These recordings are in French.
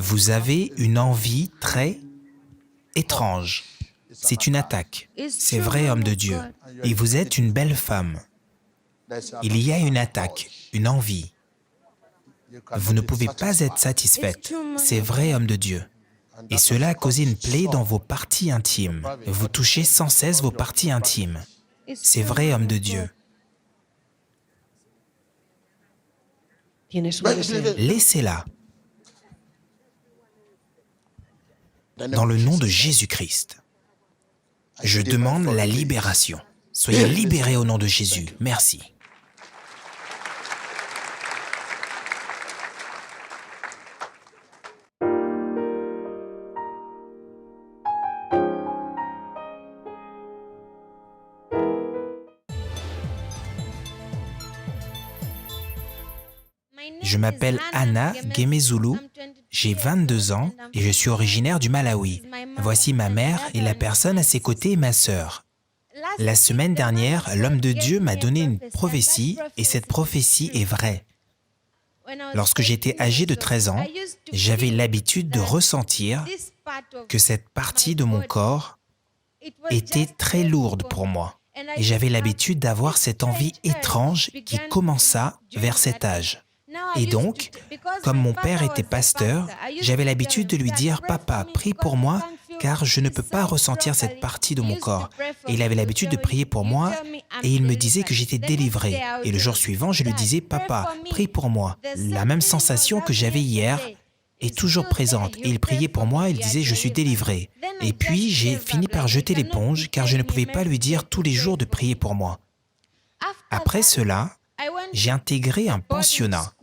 Vous avez une envie très étrange. C'est une attaque. C'est vrai, homme de Dieu. Et vous êtes une belle femme. Il y a une attaque, une envie. Vous ne pouvez pas être satisfaite. C'est vrai, homme de Dieu. Et cela a causé une plaie dans vos parties intimes. Vous touchez sans cesse vos parties intimes. C'est vrai, homme de Dieu. Laissez-la. Dans le nom de Jésus-Christ, je demande la libération. Soyez libérés au nom de Jésus. Merci. Je m'appelle Anna Gemezulu, j'ai 22 ans et je suis originaire du Malawi. Voici ma mère et la personne à ses côtés est ma sœur. La semaine dernière, l'homme de Dieu m'a donné une prophétie et cette prophétie est vraie. Lorsque j'étais âgé de 13 ans, j'avais l'habitude de ressentir que cette partie de mon corps était très lourde pour moi. Et j'avais l'habitude d'avoir cette envie étrange qui commença vers cet âge. Et donc, comme mon père était pasteur, j'avais l'habitude de lui dire « Papa, prie pour moi, car je ne peux pas ressentir cette partie de mon corps. » Et il avait l'habitude de prier pour moi, et il me disait que j'étais délivré. Et le jour suivant, je lui disais « Papa, prie pour moi. » La même sensation que j'avais hier est toujours présente. Et il priait pour moi, il disait « Je suis délivré. » Et puis, j'ai fini par jeter l'éponge, car je ne pouvais pas lui dire tous les jours de prier pour moi. Après cela, j'ai intégré un pensionnat,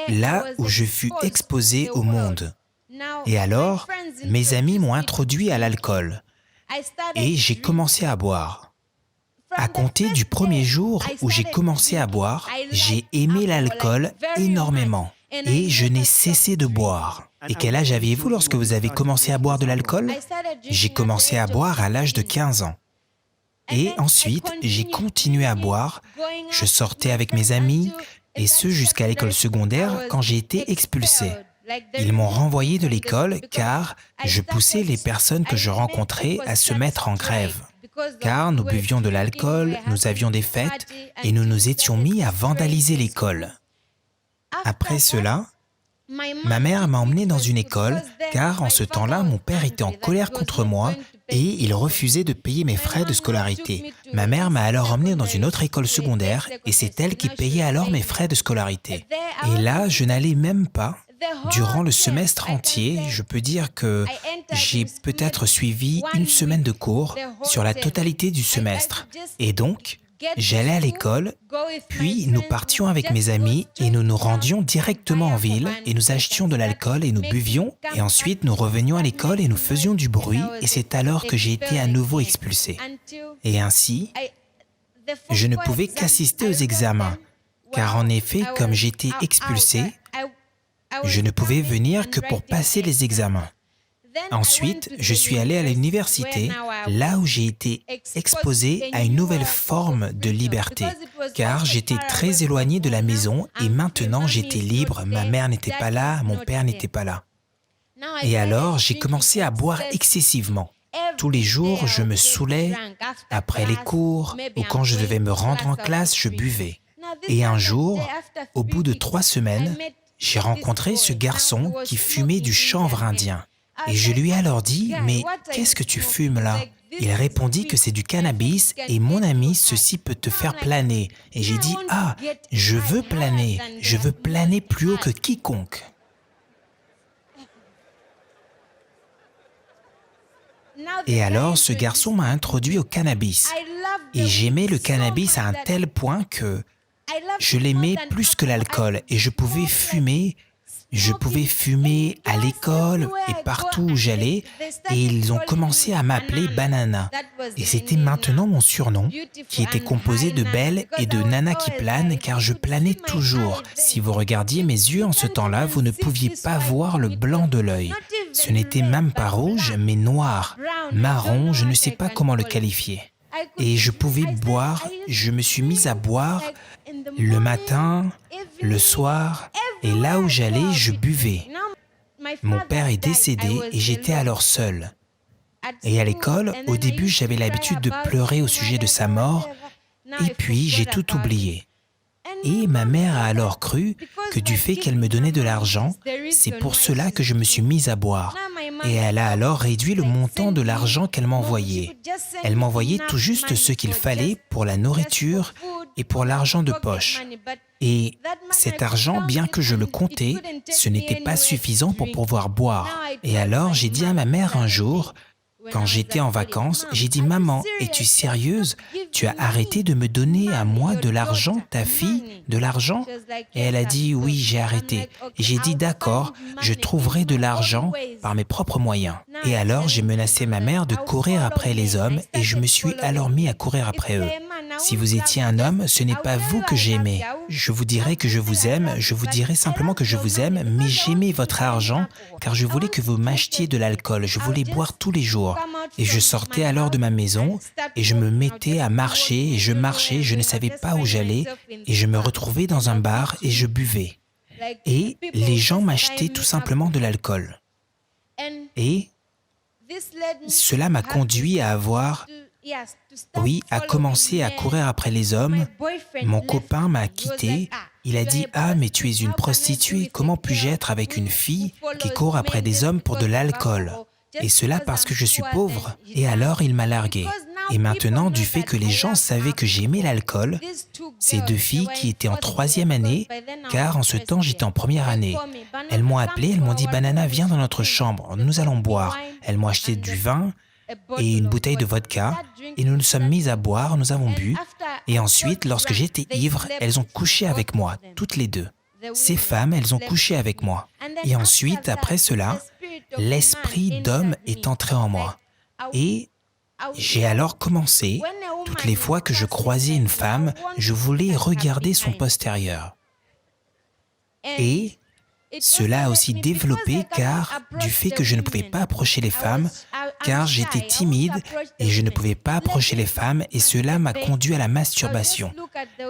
là où je fus exposé au monde. Et alors, mes amis m'ont introduit à l'alcool et j'ai commencé à boire. À compter du premier jour où j'ai commencé à boire, j'ai aimé l'alcool énormément et je n'ai cessé de boire. Et quel âge aviez-vous lorsque vous avez commencé à boire de l'alcool? J'ai commencé à boire à l'âge de 15 ans. Et ensuite, j'ai continué à boire, je sortais avec mes amis, et ce jusqu'à l'école secondaire quand j'ai été expulsé. Ils m'ont renvoyé de l'école car je poussais les personnes que je rencontrais à se mettre en grève. Car nous buvions de l'alcool, nous avions des fêtes, et nous nous étions mis à vandaliser l'école. Après cela, ma mère m'a emmené dans une école car en ce temps-là, mon père était en colère contre moi et il refusait de payer mes frais de scolarité. Ma mère m'a alors emmené dans une autre école secondaire et c'est elle qui payait alors mes frais de scolarité. Et là, je n'allais même pas. Durant le semestre entier, je peux dire que j'ai peut-être suivi une semaine de cours sur la totalité du semestre. Et donc, j'allais à l'école, puis nous partions avec mes amis et nous nous rendions directement en ville et nous achetions de l'alcool et nous buvions et ensuite nous revenions à l'école et nous faisions du bruit et c'est alors que j'ai été à nouveau expulsé. Et ainsi, je ne pouvais qu'assister aux examens car en effet, comme j'étais expulsé, je ne pouvais venir que pour passer les examens. Ensuite, je suis allé à l'université, là où j'ai été exposé à une nouvelle forme de liberté, car j'étais très éloigné de la maison et maintenant j'étais libre, ma mère n'était pas là, mon père n'était pas là. Et alors, j'ai commencé à boire excessivement. Tous les jours, je me saoulais, après les cours ou quand je devais me rendre en classe, je buvais. Et un jour, au bout de 3 semaines, j'ai rencontré ce garçon qui fumait du chanvre indien. Et je lui ai alors dit, « Mais qu'est-ce que tu fumes là ?» Il répondit que c'est du cannabis et mon ami, ceci peut te faire planer. Et j'ai dit, « Ah, je veux planer plus haut que quiconque. » Et alors, ce garçon m'a introduit au cannabis. Et j'aimais le cannabis à un tel point que je l'aimais plus que l'alcool et je pouvais fumer à l'école et partout où j'allais et ils ont commencé à m'appeler Banana. Et c'était maintenant mon surnom qui était composé de Belle et de Nana qui plane car je planais toujours. Si vous regardiez mes yeux en ce temps-là, vous ne pouviez pas voir le blanc de l'œil. Ce n'était même pas rouge mais noir, marron, je ne sais pas comment le qualifier. Et je pouvais boire, je me suis mise à boire le matin, le soir, et là où j'allais, je buvais. Mon père est décédé et j'étais alors seule. Et à l'école, au début, j'avais l'habitude de pleurer au sujet de sa mort, et puis j'ai tout oublié. Et ma mère a alors cru que du fait qu'elle me donnait de l'argent, c'est pour cela que je me suis mise à boire. Et elle a alors réduit le montant de l'argent qu'elle m'envoyait. Elle m'envoyait tout juste ce qu'il fallait pour la nourriture et pour l'argent de poche. Et cet argent, bien que je le comptais, ce n'était pas suffisant pour pouvoir boire. Et alors j'ai dit à ma mère un jour, quand j'étais en vacances, j'ai dit « Maman, es-tu sérieuse? Tu as arrêté de me donner à moi de l'argent, ta fille, de l'argent ?» Et elle a dit « Oui, j'ai arrêté. » Et j'ai dit « D'accord, je trouverai de l'argent par mes propres moyens. » Et alors j'ai menacé ma mère de courir après les hommes et je me suis alors mis à courir après eux. Si vous étiez un homme, ce n'est pas vous que j'aimais. Je vous dirais que je vous aime, je vous dirais simplement que je vous aime, mais j'aimais votre argent car je voulais que vous m'achetiez de l'alcool, je voulais boire tous les jours. Et je sortais alors de ma maison et je me mettais à marcher et je marchais, je ne savais pas où j'allais et je me retrouvais dans un bar et je buvais. Et les gens m'achetaient tout simplement de l'alcool. Et cela m'a conduit à commencer à courir après les hommes. Mon copain m'a quitté. Il a dit « Ah, mais tu es une prostituée, comment puis-je être avec une fille qui court après des hommes pour de l'alcool ?» Et cela parce que je suis pauvre. Et alors il m'a largué. Et maintenant, du fait que les gens savaient que j'aimais l'alcool, ces deux filles qui étaient en 3e année, car en ce temps j'étais en 1re année, elles m'ont appelé, elles m'ont dit « Banana, viens dans notre chambre, nous allons boire. » Elles m'ont acheté du vin et une bouteille de vodka, et nous nous sommes mis à boire, nous avons bu. Et ensuite, lorsque j'étais ivre, elles ont couché avec moi, toutes les deux. Ces femmes, elles ont couché avec moi. Et ensuite, après cela, l'esprit d'homme est entré en moi. Et j'ai alors commencé, toutes les fois que je croisais une femme, je voulais regarder son postérieur. Et cela a aussi développé car du fait que je ne pouvais pas approcher les femmes, car j'étais timide et je ne pouvais pas approcher les femmes et cela m'a conduit à la masturbation.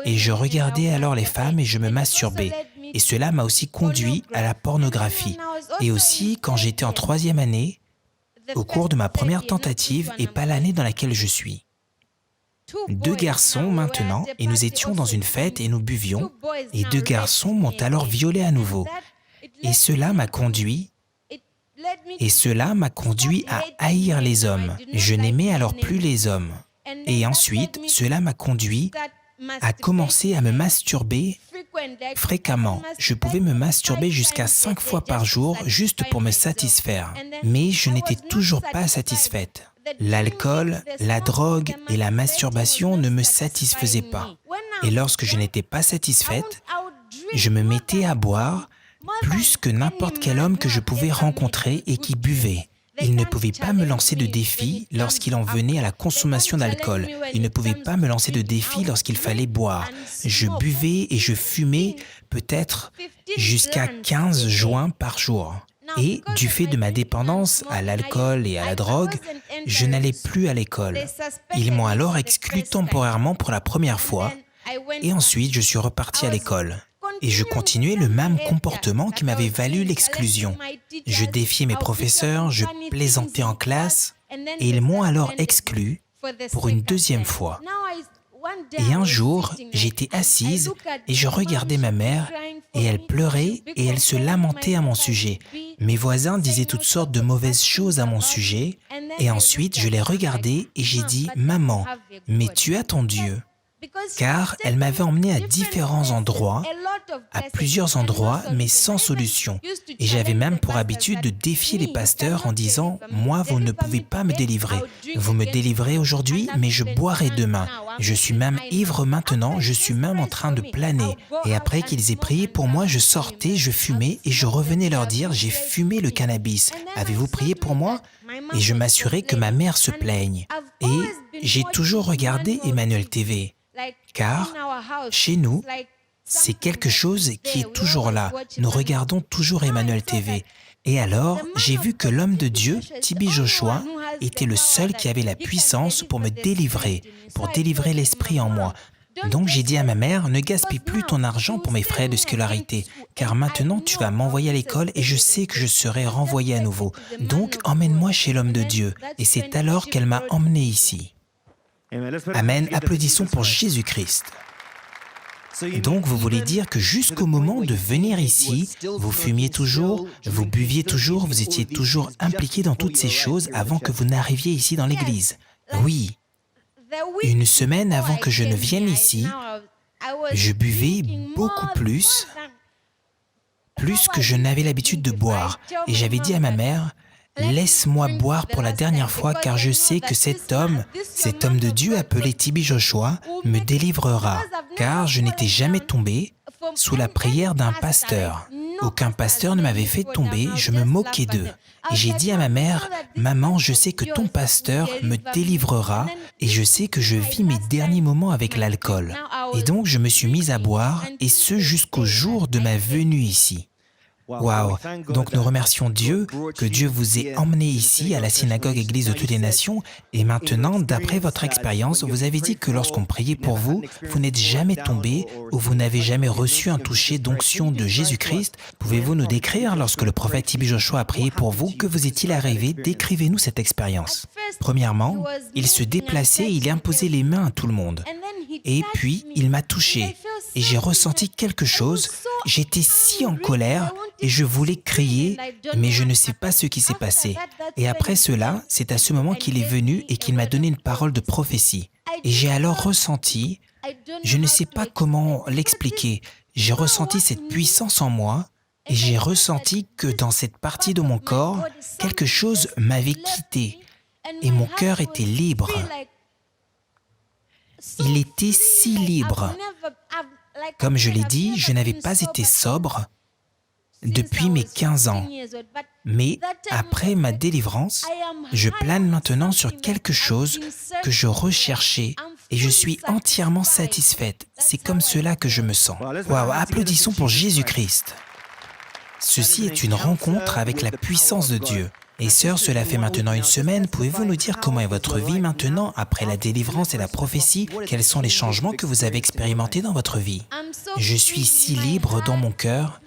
Et je regardais alors les femmes et je me masturbais. Et cela m'a aussi conduit à la pornographie. Et aussi, quand j'étais en 3e année, au cours de ma première tentative et pas l'année dans laquelle je suis. 2 garçons maintenant, et nous étions dans une fête et nous buvions, et 2 garçons m'ont alors violé à nouveau. Et cela m'a conduit à haïr les hommes. Je n'aimais alors plus les hommes. Et ensuite, cela m'a conduit à commencer à me masturber fréquemment. Je pouvais me masturber jusqu'à 5 fois par jour juste pour me satisfaire. Mais je n'étais toujours pas satisfaite. L'alcool, la drogue et la masturbation ne me satisfaisaient pas. Et lorsque je n'étais pas satisfaite, je me mettais à boire plus que n'importe quel homme que je pouvais rencontrer et qui buvait. Il ne pouvait pas me lancer de défis lorsqu'il en venait à la consommation d'alcool. Il ne pouvait pas me lancer de défis lorsqu'il fallait boire. Je buvais et je fumais peut-être jusqu'à 15 joints par jour. Et du fait de ma dépendance à l'alcool et à la drogue, je n'allais plus à l'école. Ils m'ont alors exclu temporairement pour la première fois et ensuite je suis reparti à l'école. Et je continuais le même comportement qui m'avait valu l'exclusion. Je défiais mes professeurs, je plaisantais en classe et ils m'ont alors exclu pour une 2e fois. Et un jour, j'étais assise et je regardais ma mère et elle pleurait et elle se lamentait à mon sujet. Mes voisins disaient toutes sortes de mauvaises choses à mon sujet et ensuite je les regardais et j'ai dit « Maman, mais tu as ton Dieu ». Car elle m'avait emmené à différents endroits, à plusieurs endroits, mais sans solution. Et j'avais même pour habitude de défier les pasteurs en disant « Moi, vous ne pouvez pas me délivrer. Vous me délivrez aujourd'hui, mais je boirai demain. Je suis même ivre maintenant, je suis même en train de planer. » Et après qu'ils aient prié pour moi, je sortais, je fumais et je revenais leur dire « J'ai fumé le cannabis. Avez-vous prié pour moi ?» Et je m'assurais que ma mère se plaigne. Et j'ai toujours regardé Emmanuel TV. Car chez nous, c'est quelque chose qui est toujours là. Nous regardons toujours Emmanuel TV. Et alors, j'ai vu que l'homme de Dieu, TB Joshua, était le seul qui avait la puissance pour me délivrer, pour délivrer l'esprit en moi. Donc j'ai dit à ma mère, ne gaspille plus ton argent pour mes frais de scolarité, car maintenant tu vas m'envoyer à l'école et je sais que je serai renvoyé à nouveau. Donc emmène-moi chez l'homme de Dieu. Et c'est alors qu'elle m'a emmené ici. Amen, applaudissons pour Jésus-Christ. Donc vous voulez dire que jusqu'au moment de venir ici, vous fumiez toujours, vous buviez toujours, vous étiez toujours impliqué dans toutes ces choses avant que vous n'arriviez ici dans l'église. Oui. Une semaine avant que je ne vienne ici, je buvais beaucoup plus que je n'avais l'habitude de boire. Et j'avais dit à ma mère, laisse-moi boire pour la dernière fois car je sais que cet homme de Dieu appelé T.B. Joshua me délivrera. Car je n'étais jamais tombé sous la prière d'un pasteur. Aucun pasteur ne m'avait fait tomber, je me moquais d'eux. Et j'ai dit à ma mère, « Maman, je sais que ton pasteur me délivrera et je sais que je vis mes derniers moments avec l'alcool. » Et donc je me suis mise à boire et ce jusqu'au jour de ma venue ici. Waouh! Donc nous remercions Dieu que Dieu vous ait emmené ici à la synagogue Église de toutes les nations et maintenant, d'après votre expérience, vous avez dit que lorsqu'on priait pour vous, vous n'êtes jamais tombé ou vous n'avez jamais reçu un toucher d'onction de Jésus-Christ. Pouvez-vous nous décrire lorsque le prophète T.B. Joshua a prié pour vous, que vous est-il arrivé? Décrivez-nous cette expérience. Premièrement, il se déplaçait et il imposait les mains à tout le monde. Et puis, il m'a touché et j'ai ressenti quelque chose. J'étais si en colère et je voulais crier, mais je ne sais pas ce qui s'est passé. Et après cela, c'est à ce moment qu'il est venu et qu'il m'a donné une parole de prophétie. Et j'ai alors ressenti, je ne sais pas comment l'expliquer, j'ai ressenti cette puissance en moi et j'ai ressenti que dans cette partie de mon corps, quelque chose m'avait quitté et mon cœur était libre. Il était si libre. Comme je l'ai dit, je n'avais pas été sobre depuis mes 15 ans. Mais après ma délivrance, je plane maintenant sur quelque chose que je recherchais et je suis entièrement satisfaite. C'est comme cela que je me sens. Waouh, applaudissons pour Jésus-Christ. Ceci est une rencontre avec la puissance de Dieu. Et sœur, cela fait maintenant une semaine. Pouvez-vous nous dire comment est votre vie maintenant, après la délivrance et la prophétie? Quels sont les changements que vous avez expérimentés dans votre vie? Je suis si libre dans mon cœur.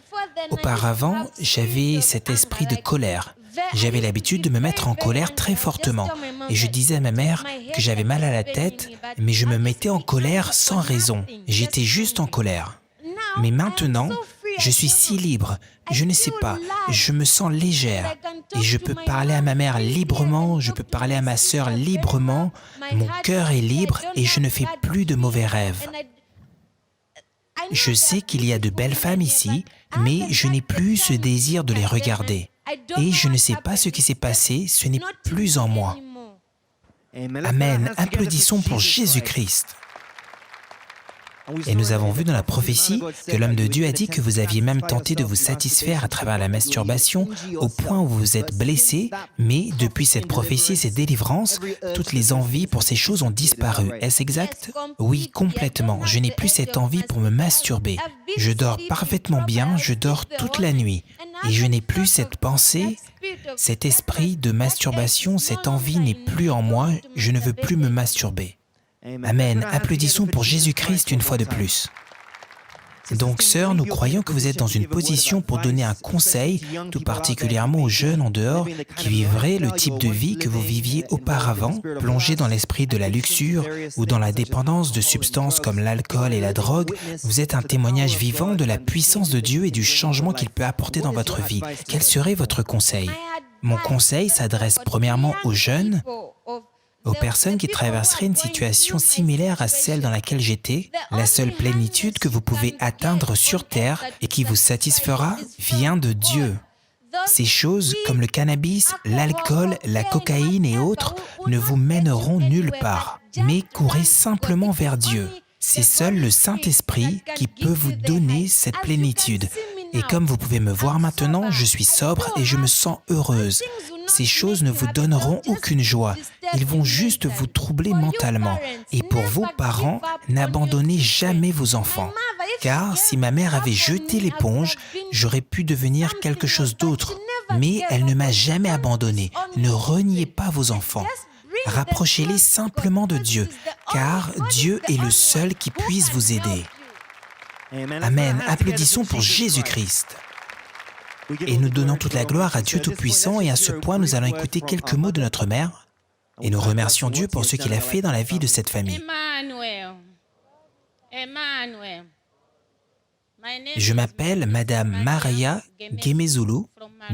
Auparavant, j'avais cet esprit de colère. J'avais l'habitude de me mettre en colère très fortement. Et je disais à ma mère que j'avais mal à la tête, mais je me mettais en colère sans raison. J'étais juste en colère. Mais maintenant, je suis si libre, je ne sais pas, je me sens légère et je peux parler à ma mère librement, je peux parler à ma sœur librement, mon cœur est libre et je ne fais plus de mauvais rêves. Je sais qu'il y a de belles femmes ici, mais je n'ai plus ce désir de les regarder. Et je ne sais pas ce qui s'est passé, ce n'est plus en moi. Amen, applaudissons pour Jésus-Christ. Et nous avons vu dans la prophétie que l'homme de Dieu a dit que vous aviez même tenté de vous satisfaire à travers la masturbation au point où vous vous êtes blessé, mais depuis cette prophétie et cette délivrance, toutes les envies pour ces choses ont disparu. Est-ce exact? Oui, complètement. Je n'ai plus cette envie pour me masturber. Je dors parfaitement bien, je dors toute la nuit. Et je n'ai plus cette pensée, cet esprit de masturbation, cette envie n'est plus en moi, je ne veux plus me masturber. Amen. Applaudissons pour Jésus-Christ une fois de plus. Donc, sœurs, nous croyons que vous êtes dans une position pour donner un conseil, tout particulièrement aux jeunes en dehors, qui vivraient le type de vie que vous viviez auparavant, plongés dans l'esprit de la luxure ou dans la dépendance de substances comme l'alcool et la drogue. Vous êtes un témoignage vivant de la puissance de Dieu et du changement qu'il peut apporter dans votre vie. Quel serait votre conseil? Mon conseil s'adresse premièrement aux jeunes, aux personnes qui traverseraient une situation similaire à celle dans laquelle j'étais. La seule plénitude que vous pouvez atteindre sur terre et qui vous satisfera vient de Dieu. Ces choses comme le cannabis, l'alcool, la cocaïne et autres ne vous mèneront nulle part, mais courez simplement vers Dieu. C'est seul le Saint-Esprit qui peut vous donner cette plénitude. Et comme vous pouvez me voir maintenant, je suis sobre et je me sens heureuse. Ces choses ne vous donneront aucune joie. Ils vont juste vous troubler mentalement. Et pour vos parents, n'abandonnez jamais vos enfants. Car si ma mère avait jeté l'éponge, j'aurais pu devenir quelque chose d'autre. Mais elle ne m'a jamais abandonné. Ne reniez pas vos enfants. Rapprochez-les simplement de Dieu, car Dieu est le seul qui puisse vous aider. Amen. Applaudissons pour Jésus-Christ. Et nous donnons toute la gloire à Dieu Tout-Puissant, et à ce point, nous allons écouter quelques mots de notre mère, et nous remercions Dieu pour ce qu'il a fait dans la vie de cette famille. Je m'appelle Madame Maria Gemezulu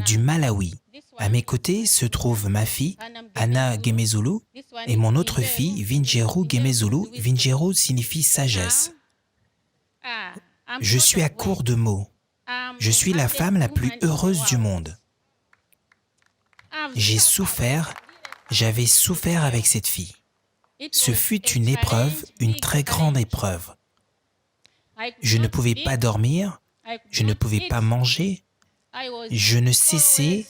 du Malawi. À mes côtés se trouve ma fille, Anna Gemezulu, et mon autre fille, Vinjeru Gemezulu. Vinjeru signifie sagesse. Je suis à court de mots. Je suis la femme la plus heureuse du monde. J'avais souffert avec cette fille. Ce fut une épreuve, une très grande épreuve. Je ne pouvais pas dormir, je ne pouvais pas manger. Je ne cessais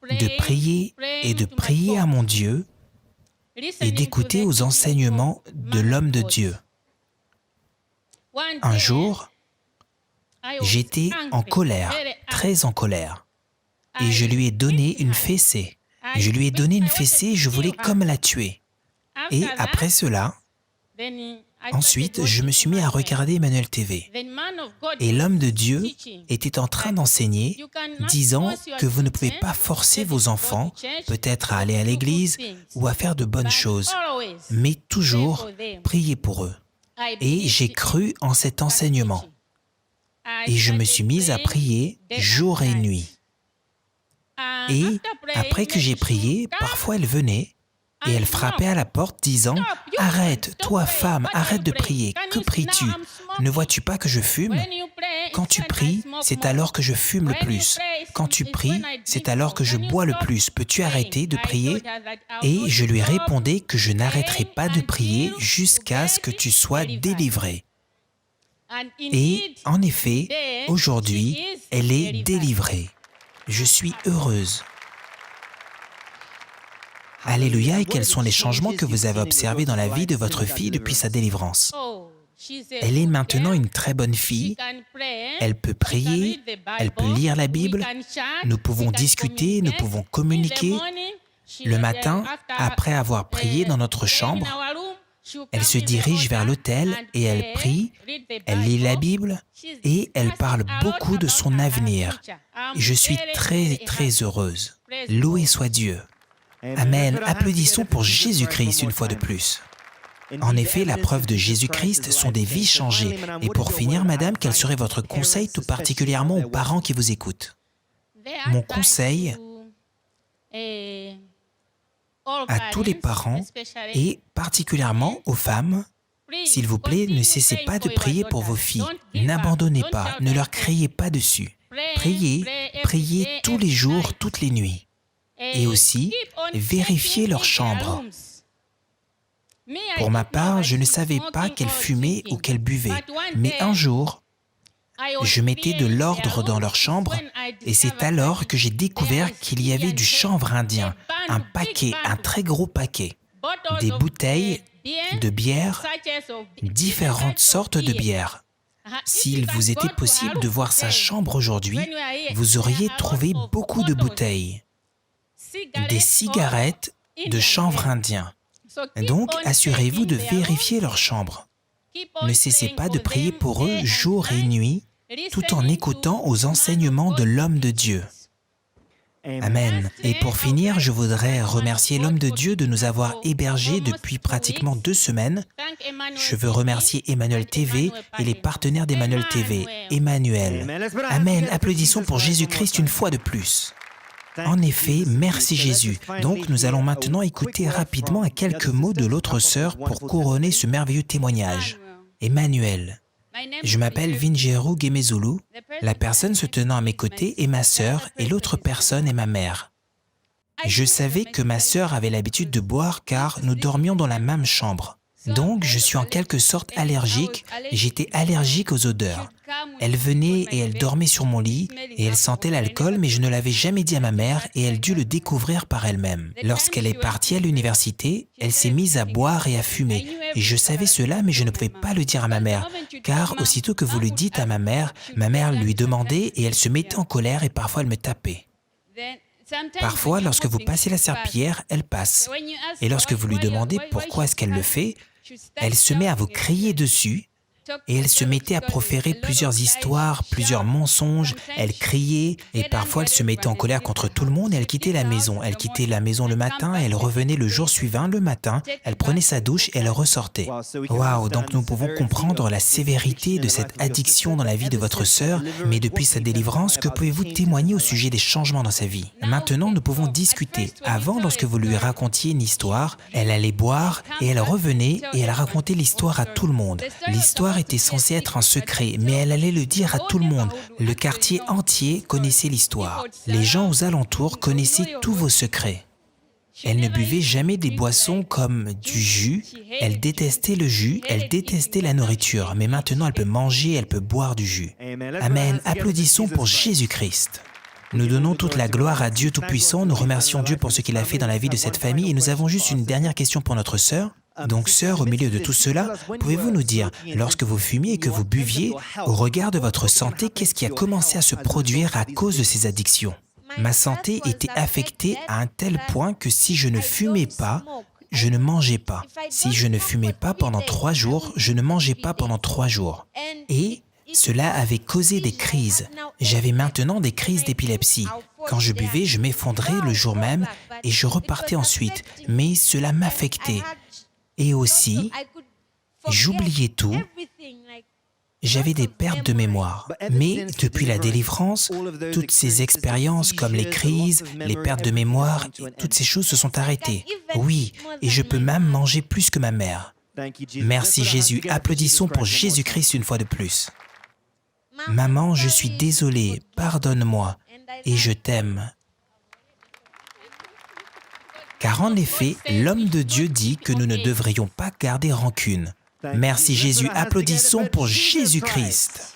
de prier et de prier à mon Dieu et d'écouter aux enseignements de l'homme de Dieu. Un jour, j'étais en colère, très en colère, et je lui ai donné une fessée. Je lui ai donné une fessée et je voulais comme la tuer. Et après cela, ensuite, je me suis mis à regarder Emmanuel TV. Et l'homme de Dieu était en train d'enseigner, disant que vous ne pouvez pas forcer vos enfants, peut-être à aller à l'église ou à faire de bonnes choses, mais toujours prier pour eux. Et j'ai cru en cet enseignement. Et je me suis mise à prier jour et nuit. Et après que j'ai prié, parfois elle venait et elle frappait à la porte disant « Arrête, toi femme, arrête de prier, que pries-tu? Ne vois-tu pas que je fume? Quand tu pries, c'est alors que je fume le plus. Quand tu pries, c'est alors que je bois le plus. Peux-tu arrêter de prier ?» Et je lui répondais que je n'arrêterai pas de prier jusqu'à ce que tu sois délivrée. Et en effet, aujourd'hui, elle est délivrée. Je suis heureuse. Alléluia, et quels sont les changements que vous avez observés dans la vie de votre fille depuis sa délivrance? Elle est maintenant une très bonne fille, elle peut prier, elle peut lire la Bible, nous pouvons discuter, nous pouvons communiquer. Le matin, après avoir prié dans notre chambre, elle se dirige vers l'autel et elle prie, elle lit la Bible et elle parle beaucoup de son avenir. Je suis très, très heureuse. Loué soit Dieu. Amen. Applaudissons pour Jésus-Christ une fois de plus. En effet, la preuve de Jésus-Christ sont des vies changées. Et pour finir, madame, quel serait votre conseil tout particulièrement aux parents qui vous écoutent? Mon conseil à tous les parents et particulièrement aux femmes, s'il vous plaît, ne cessez pas de prier pour vos filles. N'abandonnez pas, ne leur criez pas dessus. Priez, priez tous les jours, toutes les nuits. Et aussi, vérifiez leur chambre. Pour ma part, je ne savais pas qu'elles fumaient ou qu'elles buvaient, mais un jour, je mettais de l'ordre dans leur chambre et c'est alors que j'ai découvert qu'il y avait du chanvre indien, un paquet, un très gros paquet, des bouteilles de bière, différentes sortes de bières. S'il vous était possible de voir sa chambre aujourd'hui, vous auriez trouvé beaucoup de bouteilles, des cigarettes de chanvre indien. Donc, assurez-vous de vérifier leur chambre. Ne cessez pas de prier pour eux jour et nuit, tout en écoutant aux enseignements de l'homme de Dieu. Amen. Et pour finir, je voudrais remercier l'homme de Dieu de nous avoir hébergés depuis pratiquement 2 semaines. Je veux remercier Emmanuel TV et les partenaires d'Emmanuel TV, Emmanuel. Amen. Applaudissons pour Jésus-Christ une fois de plus. En effet, merci Jésus. Donc, nous allons maintenant écouter rapidement à quelques mots de l'autre sœur pour couronner ce merveilleux témoignage. Emmanuel. Je m'appelle Vinjeru Gemezulu. La personne se tenant à mes côtés est ma sœur et l'autre personne est ma mère. Je savais que ma sœur avait l'habitude de boire car nous dormions dans la même chambre. Donc, je suis en quelque sorte allergique. J'étais allergique aux odeurs. Elle venait et elle dormait sur mon lit et elle sentait l'alcool, mais je ne l'avais jamais dit à ma mère et elle dut le découvrir par elle-même. Lorsqu'elle est partie à l'université, elle s'est mise à boire et à fumer. Et je savais cela, mais je ne pouvais pas le dire à ma mère, car aussitôt que vous le dites à ma mère lui demandait et elle se mettait en colère et parfois elle me tapait. Parfois, lorsque vous passez la serpillière, elle passe. Et lorsque vous lui demandez pourquoi est-ce qu'elle le fait, elle se met à vous crier dessus. Et elle se mettait à proférer plusieurs histoires, plusieurs mensonges, elle criait et parfois elle se mettait en colère contre tout le monde et elle quittait la maison. Elle quittait la maison le matin et elle revenait le jour suivant le matin, elle prenait sa douche et elle ressortait. Waouh, donc nous pouvons comprendre la sévérité de cette addiction dans la vie de votre sœur, mais depuis sa délivrance, que pouvez-vous témoigner au sujet des changements dans sa vie? Maintenant, nous pouvons discuter. Avant, lorsque vous lui racontiez une histoire, elle allait boire et elle revenait et elle racontait l'histoire à tout le monde. L'histoire était censée être un secret, mais elle allait le dire à tout le monde. Le quartier entier connaissait l'histoire. Les gens aux alentours connaissaient tous vos secrets. Elle ne buvait jamais des boissons comme du jus. Elle détestait le jus, elle détestait la nourriture, mais maintenant elle peut manger, elle peut boire du jus. Amen. Applaudissons pour Jésus-Christ. Nous donnons toute la gloire à Dieu Tout-Puissant, nous remercions Dieu pour ce qu'il a fait dans la vie de cette famille et nous avons juste une dernière question pour notre sœur. Donc, sœur, au milieu de tout cela, pouvez-vous nous dire, lorsque vous fumiez et que vous buviez, au regard de votre santé, qu'est-ce qui a commencé à se produire à cause de ces addictions? Ma santé était affectée à un tel point que si je ne fumais pas, je ne mangeais pas. Si je ne fumais pas pendant 3 jours, je ne mangeais pas pendant 3 jours. Et cela avait causé des crises. J'avais maintenant des crises d'épilepsie. Quand je buvais, je m'effondrais le jour même et je repartais ensuite. Mais cela m'affectait. Et aussi, j'oubliais tout, j'avais des pertes de mémoire. Mais depuis la délivrance, toutes ces expériences comme les crises, les pertes de mémoire, toutes ces choses se sont arrêtées. Oui, et je peux même manger plus que ma mère. Merci Jésus, applaudissons pour Jésus-Christ une fois de plus. Maman, je suis désolé, pardonne-moi, et je t'aime. Car en effet, l'homme de Dieu dit que nous ne devrions pas garder rancune. Merci Jésus, applaudissons pour Jésus-Christ.